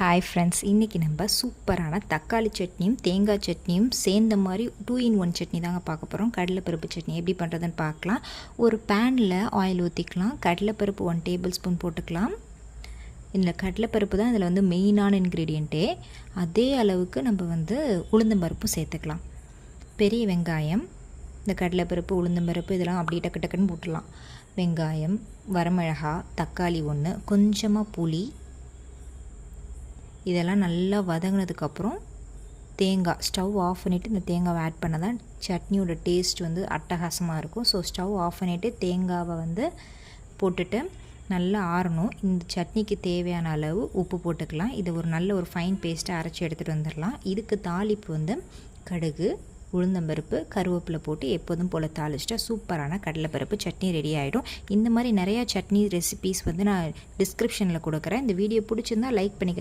Hi friends, இன்றைக்கி நம்ம சூப்பரான தக்காளி சட்னியும் தேங்காய் சட்னியும் சேர்ந்த மாதிரி 2 in 1 சட்னி தாங்க பார்க்க போகிறோம். கடலைப்பருப்பு சட்னி எப்படி பண்ணுறதுன்னு பார்க்கலாம். ஒரு பேனில் ஆயில் ஊற்றிக்கலாம். கடலைப்பருப்பு 1 டேபிள் ஸ்பூன் போட்டுக்கலாம். இதில் கடலைப்பருப்பு தான் இதில் வந்து மெயினான இன்க்ரீடியண்ட்டே. அதே அளவுக்கு நம்ம உளுந்தம்பருப்பும் சேர்த்துக்கலாம். பெரிய வெங்காயம், இந்த கடலைப்பருப்பு உளுந்தம்பருப்பு இதெல்லாம் அப்படியே டக்கு டக்குன்னு போட்டுடலாம். வெங்காயம், வரமிளகா, தக்காளி 1, கொஞ்சமாக புளி, இதெல்லாம் நல்லா வதங்கினதுக்கப்புறம் தேங்காய் ஸ்டவ் ஆஃப் பண்ணிவிட்டு இந்த தேங்காவை ஆட் பண்ண தான் சட்னியோட டேஸ்ட் அட்டகாசமாக இருக்கும். ஸோ ஸ்டவ் ஆஃப் பண்ணிவிட்டு தேங்காவை போட்டுட்டு நல்லா ஆறணும். இந்த சட்னிக்கு தேவையான அளவு உப்பு போட்டுக்கலாம். இது ஒரு நல்ல ஒரு ஃபைன் பேஸ்ட்டாக அரைச்சி எடுத்துகிட்டு வந்துடலாம். இதுக்கு தாளிப்பு கடுகு, உளுந்தம்பருப்பு, கருவேப்பிலை போட்டு எப்போதும் போல் தாளிச்சிட்டா சூப்பரான கடலைப்பருப்பு சட்னி ரெடி ஆகிடும். இந்த மாதிரி நிறையா சட்னி ரெசிபீஸ் நான் டிஸ்கிரிப்ஷனில் கொடுக்குறேன். இந்த வீடியோ பிடிச்சிருந்தா லைக் பண்ணிக்க.